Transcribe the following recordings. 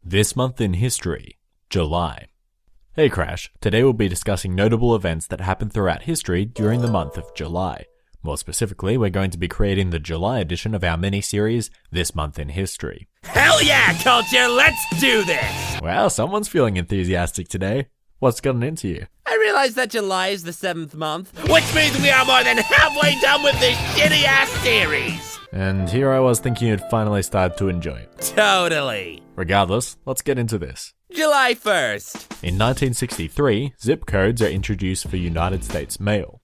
This month in history, July. Hey Crash, today we'll be discussing notable events that happened throughout history during the month of July. More specifically, we're going to be creating the July edition of our mini-series, This Month in History. Hell yeah, Culture, let's do this! Wow, someone's feeling enthusiastic today. What's gotten into you? I realize that July is the 7th month, which means we are more than halfway done with this shitty-ass series! And here I was thinking you'd finally start to enjoy it. Totally. Regardless, let's get into this. July 1st. In 1963, zip codes are introduced for United States mail.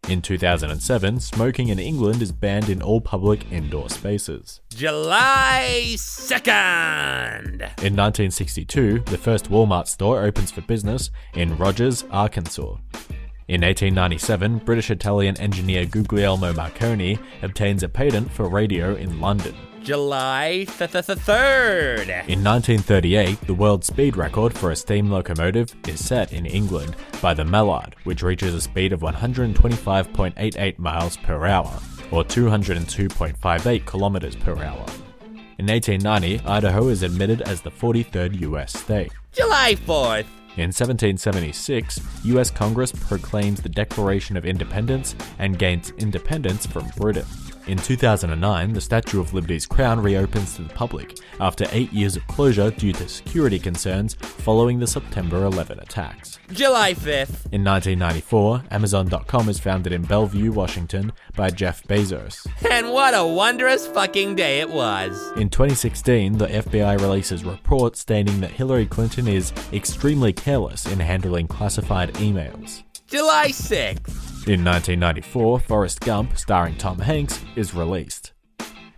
In 2007, smoking in England is banned in all public indoor spaces. July 2nd. In 1962, the first Walmart store opens for business in Rogers, Arkansas. In 1897, British-Italian engineer Guglielmo Marconi obtains a patent for radio in London. July 3rd. In 1938, the world speed record for a steam locomotive is set in England by the Mallard, which reaches a speed of 125.88 miles per hour, or 202.58 kilometers per hour. In 1890, Idaho is admitted as the 43rd US state. July 4th. In 1776, US Congress proclaims the Declaration of Independence and gains independence from Britain. In 2009, the Statue of Liberty's crown reopens to the public after 8 years of closure due to security concerns following the September 11 attacks. July 5th. In 1994, Amazon.com is founded in Bellevue, Washington by Jeff Bezos. And what a wondrous fucking day it was. In 2016, the FBI releases reports stating that Hillary Clinton is extremely careless in handling classified emails. July 6th. In 1994, Forrest Gump, starring Tom Hanks, is released.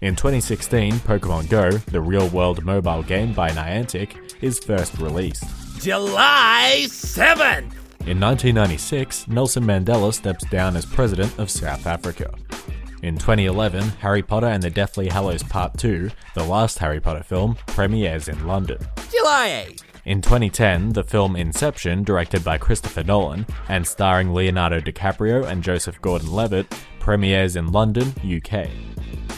In 2016, Pokemon Go, the real-world mobile game by Niantic, is first released. July 7th! In 1996, Nelson Mandela steps down as president of South Africa. In 2011, Harry Potter and the Deathly Hallows Part 2, the last Harry Potter film, premieres in London. July 8th! In 2010, the film Inception, directed by Christopher Nolan and starring Leonardo DiCaprio and Joseph Gordon-Levitt, premieres in London, UK.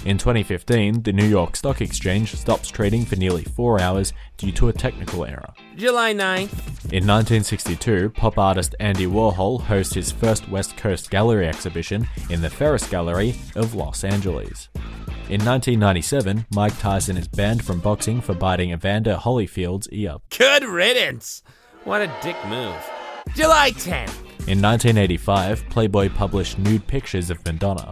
In 2015, the New York Stock Exchange stops trading for nearly 4 hours due to a technical error. July 9th. In 1962, pop artist Andy Warhol hosts his first West Coast gallery exhibition in the Ferris Gallery of Los Angeles. In 1997, Mike Tyson is banned from boxing for biting Evander Holyfield's ear. Good riddance! What a dick move. July 10th. In 1985, Playboy published nude pictures of Madonna.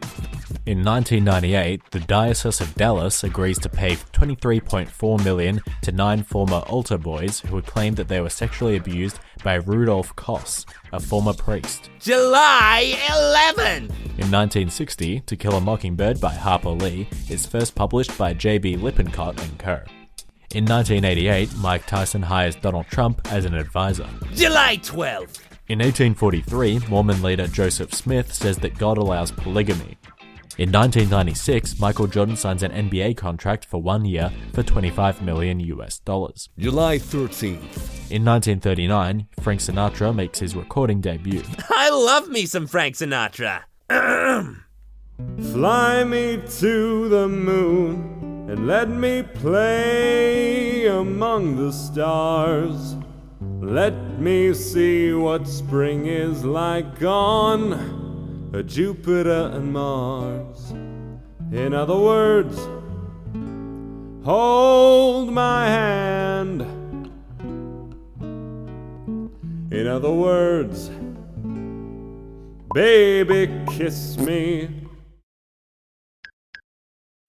In 1998, the Diocese of Dallas agrees to pay $23.4 million to 9 former altar boys who had claimed that they were sexually abused by Rudolph Koss, a former priest. July 11th! In 1960, To Kill a Mockingbird by Harper Lee is first published by J.B. Lippincott & Co. In 1988, Mike Tyson hires Donald Trump as an advisor. July 12th! In 1843, Mormon leader Joseph Smith says that God allows polygamy. In 1996, Michael Jordan signs an NBA contract for 1 year for $25 million US. July 13th. In 1939, Frank Sinatra makes his recording debut. I love me some Frank Sinatra. Fly me to the moon and let me play among the stars. Let me see what spring is like on Jupiter and Mars. In other words, hold my hand. In other words, baby, kiss me.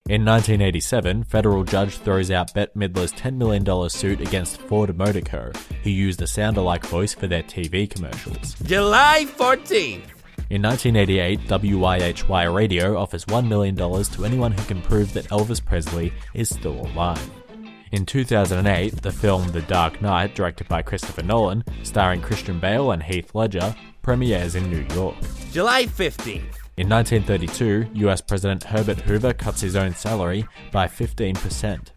In 1987, federal judge throws out Bette Midler's $10 million suit against Ford Motor Co., who used a sound-alike voice for their TV commercials. July 14th. In 1988, WYHY Radio offers $1 million to anyone who can prove that Elvis Presley is still alive. In 2008, the film The Dark Knight, directed by Christopher Nolan, starring Christian Bale and Heath Ledger, premieres in New York. July 15th. In 1932, US President Herbert Hoover cuts his own salary by 15%.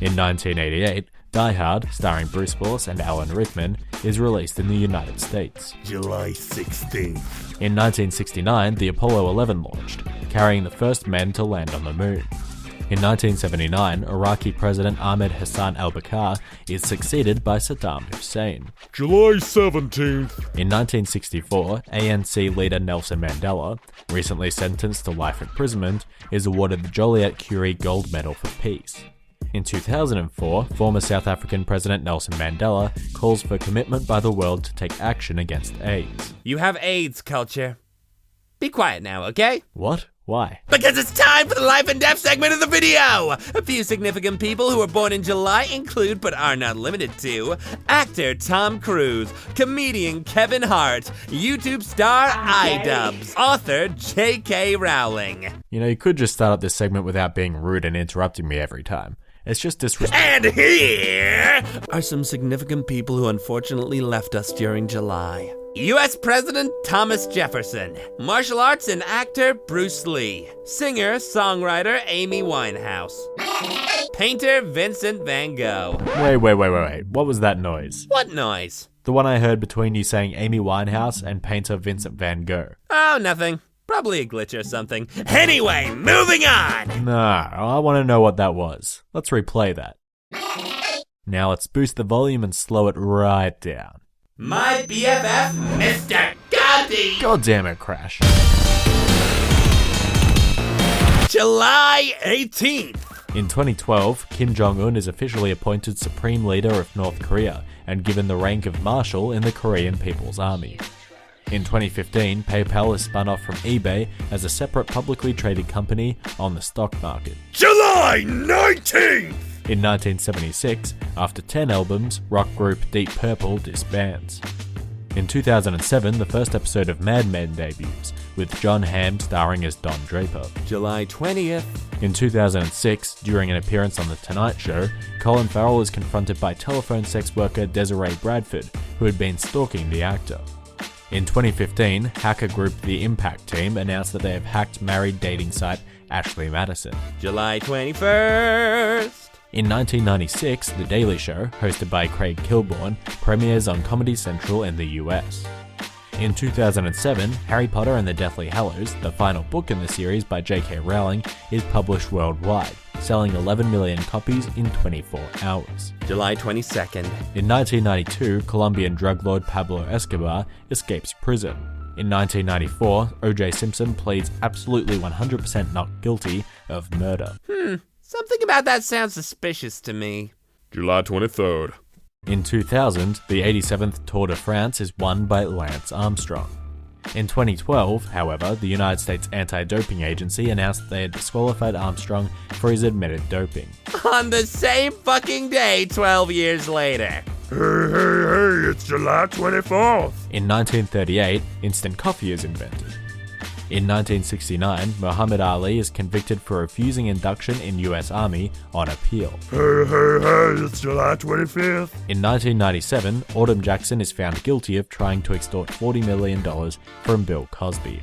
In 1988, Die Hard, starring Bruce Willis and Alan Rickman, is released in the United States. July 16th. In 1969, the Apollo 11 launched, carrying the first men to land on the moon. In 1979, Iraqi President Ahmed Hassan al-Bakr is succeeded by Saddam Hussein. July 17th. In 1964, ANC leader Nelson Mandela, recently sentenced to life imprisonment, is awarded the Joliet Curie Gold Medal for Peace. In 2004, former South African President Nelson Mandela calls for commitment by the world to take action against AIDS. You have AIDS, Culture. Be quiet now, okay? What? Why? Because it's time for the life and death segment of the video! A few significant people who were born in July include, but are not limited to, actor Tom Cruise, comedian Kevin Hart, YouTube star iDubbbz, author J.K. Rowling. You know, you could just start up this segment without being rude and interrupting me every time. It's just disrespectful. And here are some significant people who unfortunately left us during July. U.S. President Thomas Jefferson, martial arts and actor Bruce Lee, singer-songwriter Amy Winehouse, painter Vincent van Gogh. Wait. What was that noise? What noise? The one I heard between you saying Amy Winehouse and painter Vincent van Gogh. Oh, nothing. Probably a glitch or something. Anyway, moving on! No, I want to know what that was. Let's replay that. Now let's boost the volume and slow it right down. My BFF, Mr. Gandhi! God damn it, Crash. July 18th. In 2012, Kim Jong-un is officially appointed Supreme Leader of North Korea and given the rank of Marshal in the Korean People's Army. In 2015, PayPal is spun off from eBay as a separate publicly traded company on the stock market. July 19th! In 1976, after 10 albums, rock group Deep Purple disbands. In 2007, the first episode of Mad Men debuts, with John Hamm starring as Don Draper. July 20th. In 2006, during an appearance on The Tonight Show, Colin Farrell is confronted by telephone sex worker Desiree Bradford, who had been stalking the actor. In 2015, hacker group The Impact Team announced that they have hacked married dating site Ashley Madison. July 21st. In 1996, The Daily Show, hosted by Craig Kilborn, premieres on Comedy Central in the US. In 2007, Harry Potter and the Deathly Hallows, the final book in the series by J.K. Rowling, is published worldwide, selling 11 million copies in 24 hours. July 22nd. In 1992, Colombian drug lord Pablo Escobar escapes prison. In 1994, O.J. Simpson pleads absolutely 100% not guilty of murder. Something about that sounds suspicious to me. July 23rd. In 2000, the 87th Tour de France is won by Lance Armstrong. In 2012, however, the United States Anti-Doping Agency announced that they had disqualified Armstrong for his admitted doping. On the same fucking day, 12 years later. Hey, it's July 24th. In 1938, instant coffee is invented. In 1969, Muhammad Ali is convicted for refusing induction in US Army on appeal. Hey, it's July 25th. In 1997, Autumn Jackson is found guilty of trying to extort $40 million from Bill Cosby.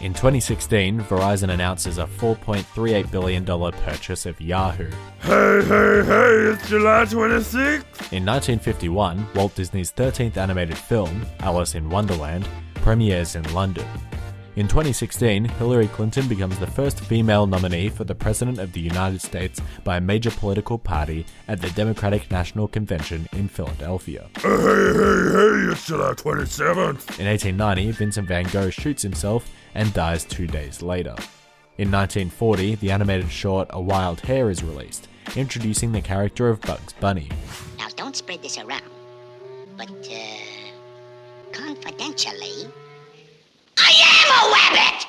In 2016, Verizon announces a $4.38 billion purchase of Yahoo. Hey, it's July 26th. In 1951, Walt Disney's 13th animated film, Alice in Wonderland, premieres in London. In 2016, Hillary Clinton becomes the first female nominee for the President of the United States by a major political party at the Democratic National Convention in Philadelphia. Hey, it's July 27th. In 1890, Vincent van Gogh shoots himself and dies 2 days later. In 1940, the animated short A Wild Hare is released, introducing the character of Bugs Bunny. Now, don't spread this around, but, confidentially, I am a rabbit!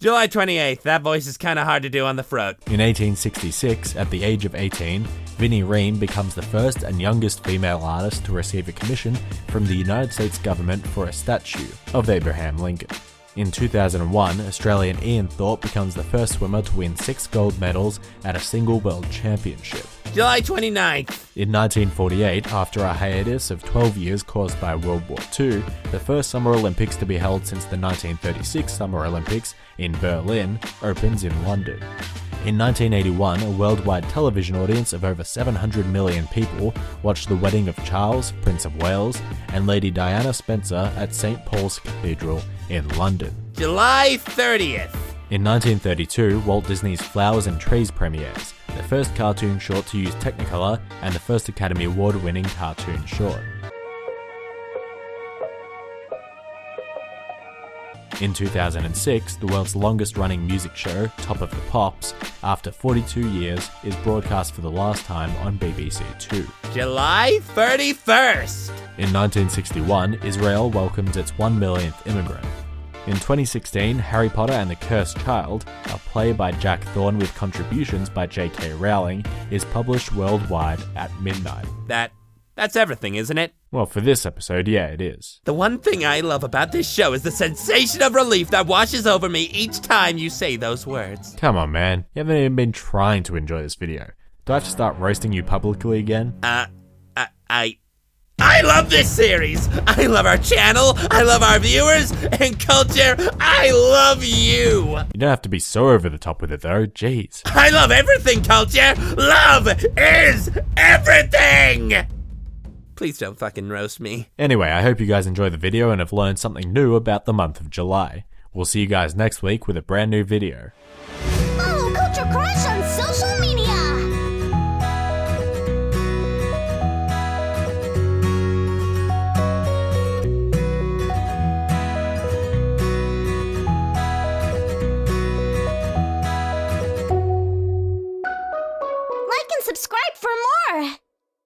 July 28th. That voice is kind of hard to do on the throat. In 1866, at the age of 18, Vinnie Ream becomes the first and youngest female artist to receive a commission from the United States government for a statue of Abraham Lincoln. In 2001, Australian Ian Thorpe becomes the first swimmer to win 6 gold medals at a single world championship. July 29th. In 1948, after a hiatus of 12 years caused by World War II, the first Summer Olympics to be held since the 1936 Summer Olympics in Berlin opens in London. In 1981, a worldwide television audience of over 700 million people watched the wedding of Charles, Prince of Wales, and Lady Diana Spencer at St. Paul's Cathedral in London. July 30th. In 1932, Walt Disney's Flowers and Trees premieres, the first cartoon short to use Technicolor and the first Academy Award-winning cartoon short. In 2006, the world's longest-running music show, Top of the Pops, after 42 years, is broadcast for the last time on BBC Two. July 31st! In 1961, Israel welcomed its 1 millionth immigrant. In 2016, Harry Potter and the Cursed Child, a play by Jack Thorne with contributions by J.K. Rowling, is published worldwide at midnight. That's everything, isn't it? Well, for this episode, yeah, it is. The one thing I love about this show is the sensation of relief that washes over me each time you say those words. Come on, man. You haven't even been trying to enjoy this video. Do I have to start roasting you publicly again? I love this series! I love our channel, I love our viewers, and Culture, I love you! You don't have to be so over the top with it though, jeez. I love everything, Culture! Love is everything! Please don't fucking roast me. Anyway, I hope you guys enjoyed the video and have learned something new about the month of July. We'll see you guys next week with a brand new video.